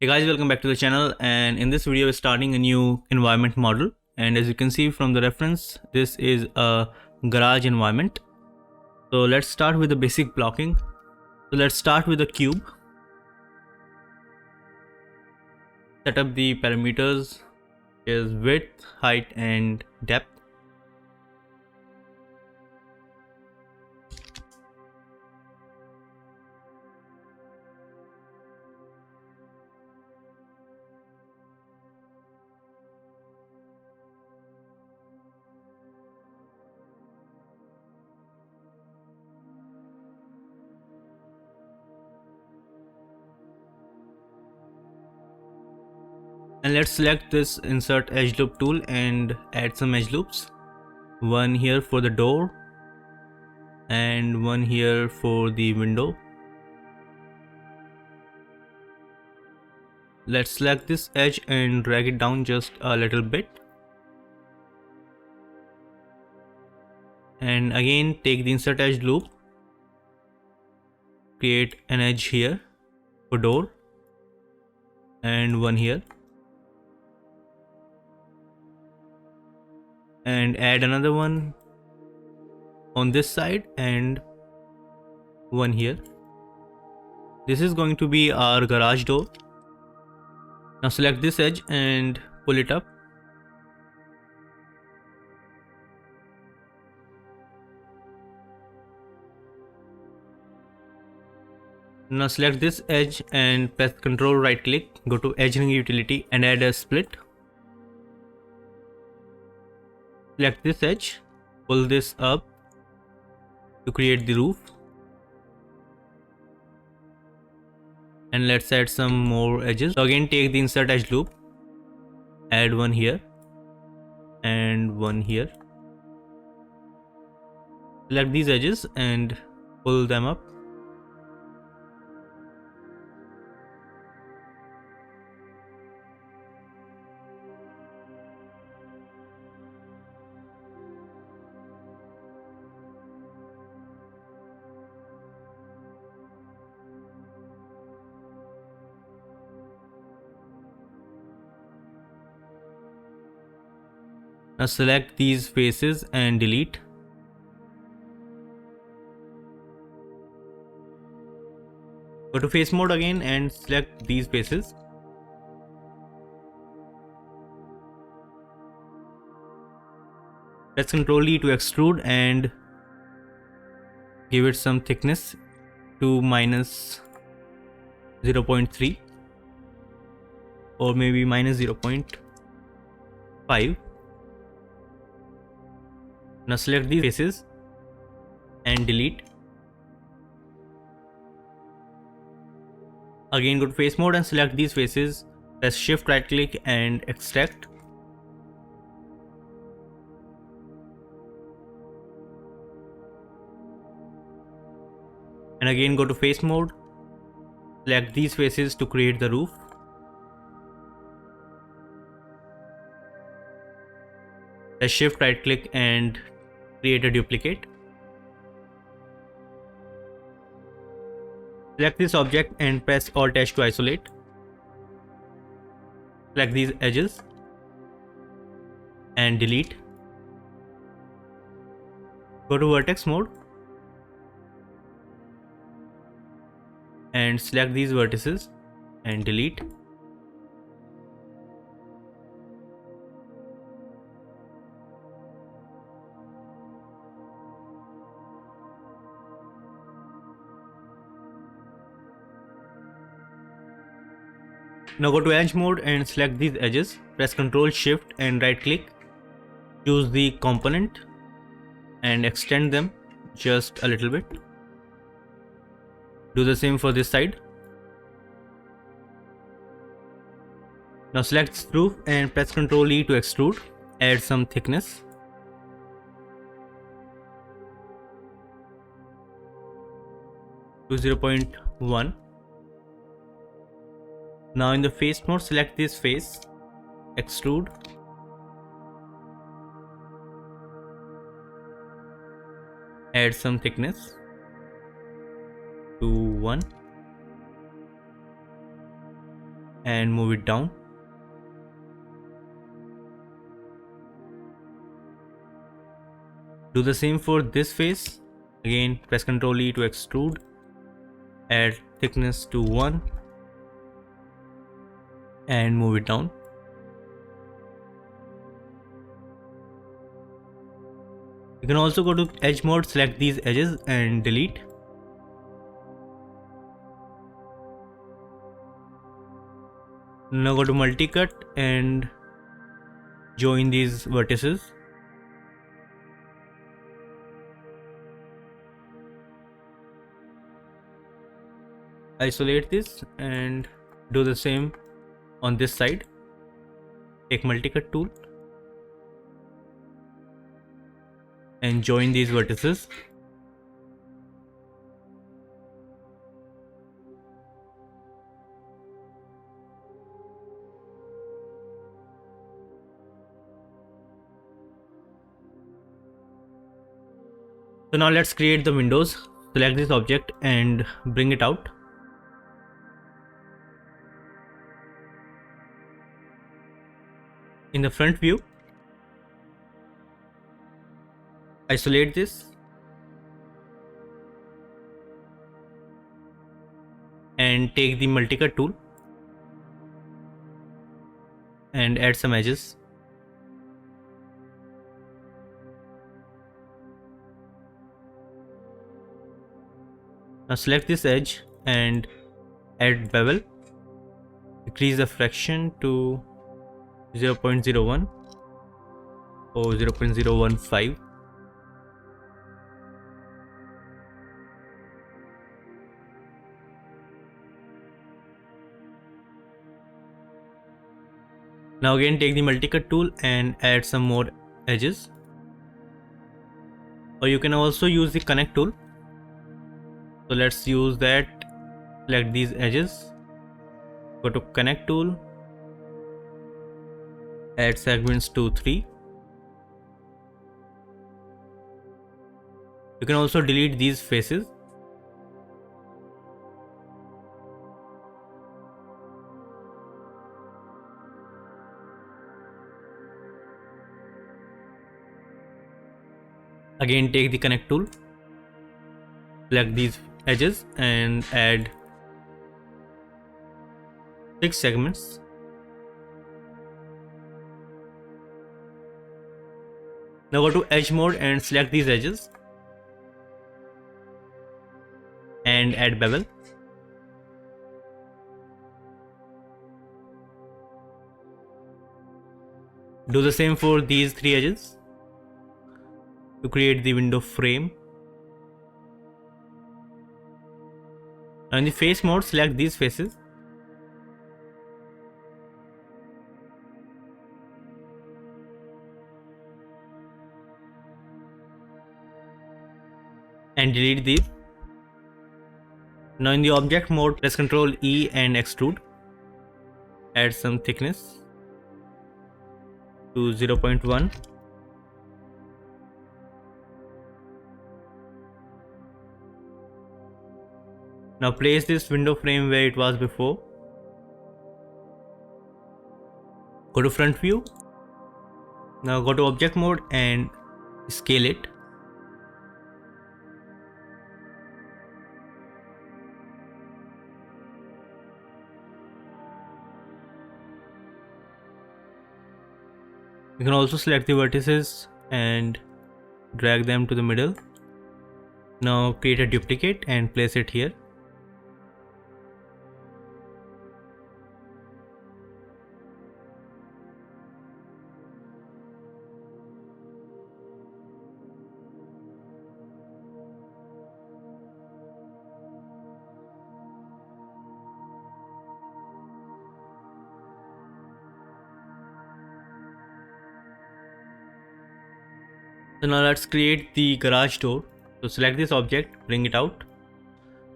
Hey guys, welcome back to the channel, and in this video we're starting a new environment model. And as you can see from the reference, this is a garage environment. So let's start with the basic blocking. So let's start with a cube. Set up the parameters is width, height and depth. And let's select this insert edge loop tool and add some edge loops. One here for the door and one here for the window. Let's select this edge and drag it down just a little bit. And again take the insert edge loop, create an edge here for door and one here, and add another one on this side and one here. This is going to be our garage door. Now select this edge and pull it up. Now select this edge and press Ctrl right click, go to edge ring utility and add a split. Select this edge, pull this up to create the roof. And let's add some more edges. So again take the insert edge loop, add one here and one here. Select these edges and pull them up. Now select these faces and delete. Go to face mode again and select these faces. Press Ctrl E to extrude and give it some thickness to minus 0.3 or maybe minus 0.5. Now select these faces and delete. Again go to face mode and select these faces. Press shift right click and extract. And again go to face mode. Select these faces to create the roof. Press shift right click and create a duplicate. Select this object and press Alt H to isolate. Select these edges and delete. Go to vertex mode and select these vertices and delete. Now go to edge mode and select these edges. Press Ctrl Shift and right click. Choose the component and extend them just a little bit. Do the same for this side. Now select this roof and press Ctrl E to extrude. Add some thickness. To 0.1. Now in the face mode, select this face, extrude, add some thickness to 1. and move it down. Do the same for this face. Again, press Ctrl E to extrude. Add thickness to 1 and move it down. You can also go to edge mode, select these edges and delete. Now go to multi-cut and join these vertices. Isolate this and do the same on this side. Take multi-cut tool and join these vertices. So now let's create the windows. Select this object and bring it out. In the front view, isolate this and take the multi-cut tool and add some edges. Now select this edge and add bevel. Decrease the fraction to 0.01 or 0.015. Now again take the multi-cut tool and add some more edges. Or you can also use the connect tool. So let's use that. Select these edges. Go to connect tool. Add segments to 3. You can also delete these faces. Again take the connect tool. Select these edges and add 6 segments. Now go to edge mode and select these edges and add bevel. Do the same for these 3 edges to create the window frame. Now in the face mode, select these faces. And delete these. Now in the object mode, press Ctrl E and extrude. Add some thickness to 0.1. Now place this window frame where it was before. Go to front view. Now go to object mode and scale it. You can also select the vertices and drag them to the middle. Now create a duplicate and place it here. So now let's create the garage door. So select this object, bring it out,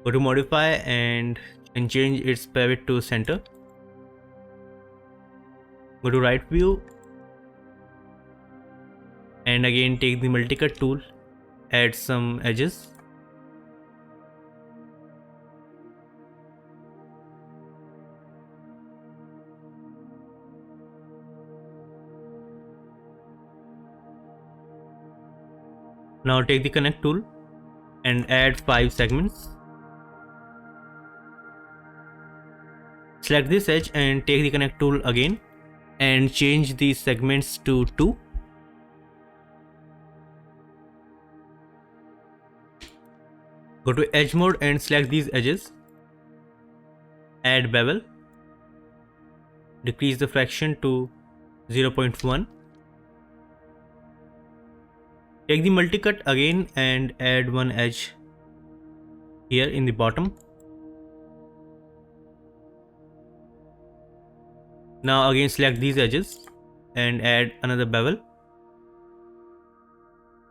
go to modify and change its pivot to center. Go to right view and again take the multi-cut tool, add some edges. Now take the connect tool and add 5 segments. Select this edge and take the connect tool again and change these segments to 2. Go to edge mode and select these edges. Add bevel. Decrease the fraction to 0.1. Take the multi-cut again and add one edge here in the bottom. Now again select these edges and add another bevel.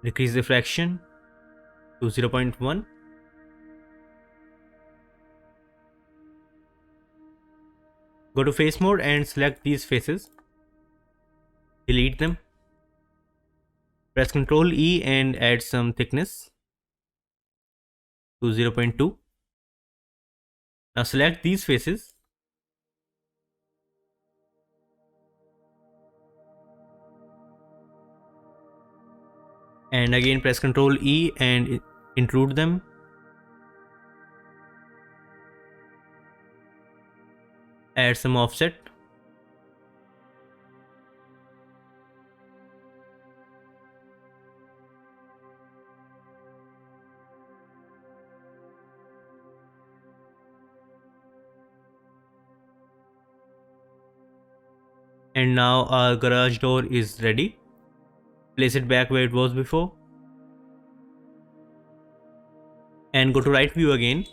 Decrease the fraction to 0.1. Go to face mode and select these faces. Delete them. Press Ctrl E and add some thickness to 0.2. Now select these faces. And again press Ctrl E and intrude them. Add some offset. And now our garage door is ready. Place it back where it was before. And go to right view again.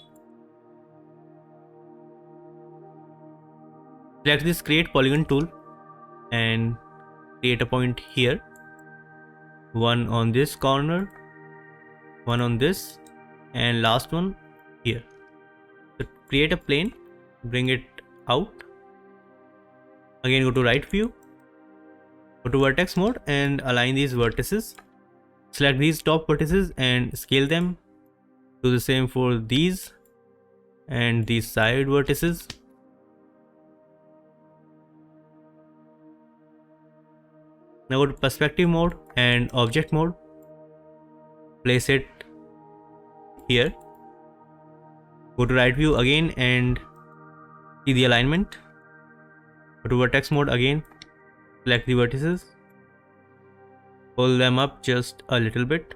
Select this create polygon tool and create a point here. One on this corner, one on this, and last one here. So create a plane, bring it out. Again go to right view. Go to vertex mode and align these vertices. Select these top vertices and scale them. Do the same for these and these side vertices. Now go to perspective mode and object mode. Place it here. Go to right view again and see the alignment. Go to vertex mode again. Select the vertices. Pull them up just a little bit.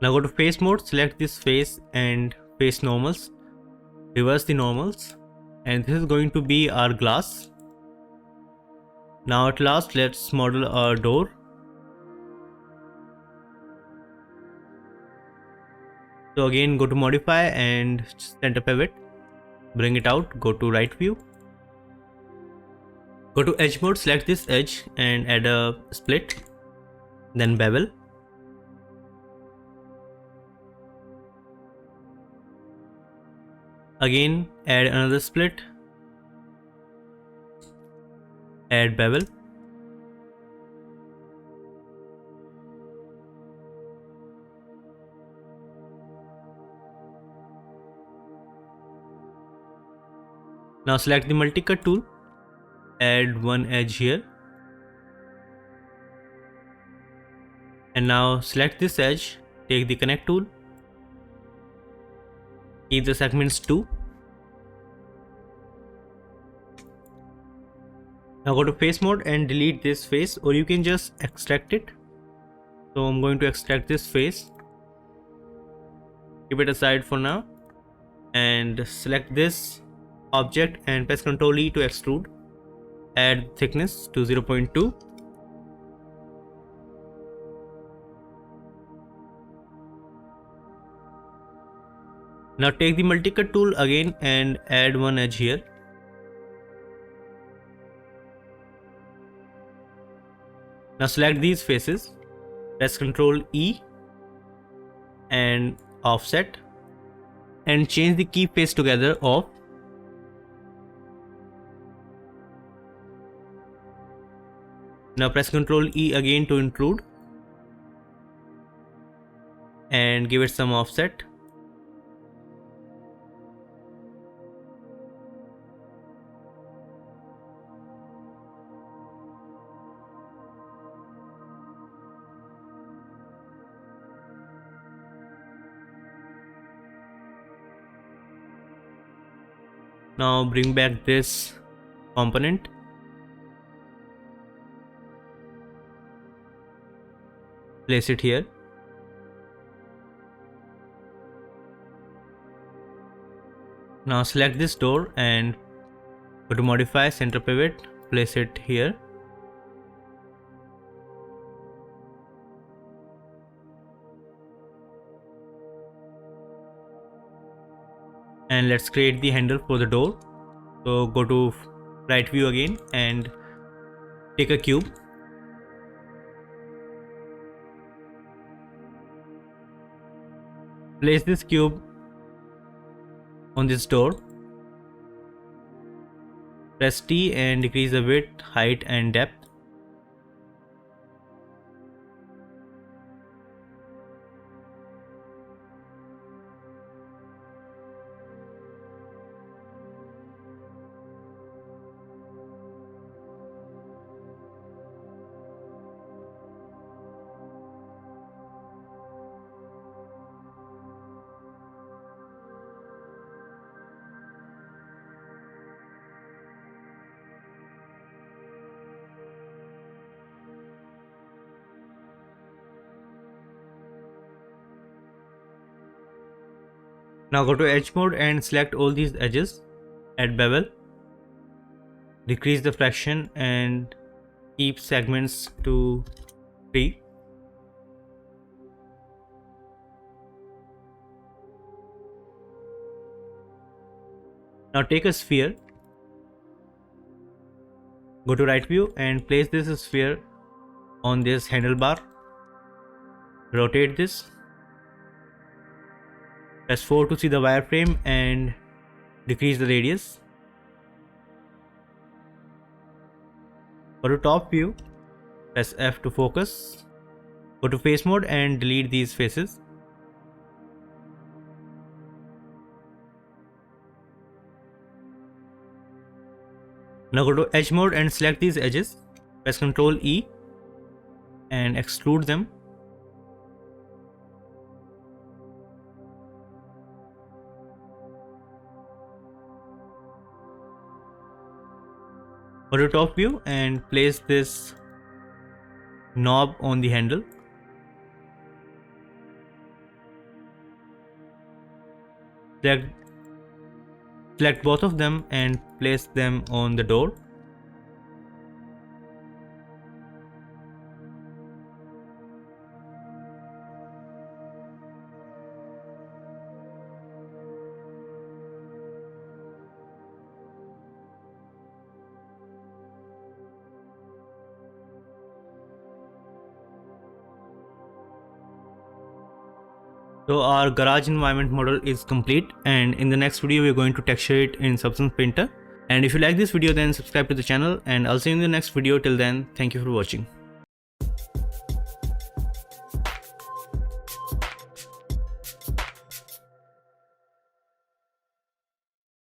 Now go to face mode, select this face and face normals. Reverse the normals. And this is going to be our glass. Now at last let's model our door. So again go to modify and center pivot. Bring it out, go to right view. Go to edge mode, select this edge and add a split. Then bevel. Again add another split. Add bevel. Now select the multi-cut tool. Add one edge here. And now select this edge. Take the connect tool. Keep the segments 2. Now go to face mode and delete this face, or you can just extract it. So I'm going to extract this face. Keep it aside for now. And select this object and press Ctrl E to extrude. Add thickness to 0.2. Now take the multi-cut tool again and add one edge here. Now select these faces, press Ctrl E and offset and change the keep face together off. Now press Ctrl E again to include and give it some offset. Now bring back this component. Place it here. Now select this door and go to modify center pivot, place it here. And let's create the handle for the door. So go to right view again and take a cube. Place this cube on this door. Press T and decrease the width, height and depth. Now go to edge mode and select all these edges, add bevel, decrease the fraction and keep segments to 3. Now take a sphere, go to right view and place this sphere on this handlebar, rotate this. Press 4 to see the wireframe and decrease the radius. Go to top view, press F to focus. Go to face mode and delete these faces. Now go to edge mode and select these edges. Press Ctrl E and extrude them. Go to top view and place this knob on the handle. Select both of them and place them on the door. So our garage environment model is complete, and in the next video we are going to texture it in Substance Painter. And if you like this video, then subscribe to the channel, and I'll see you in the next video. Till then, thank you for watching.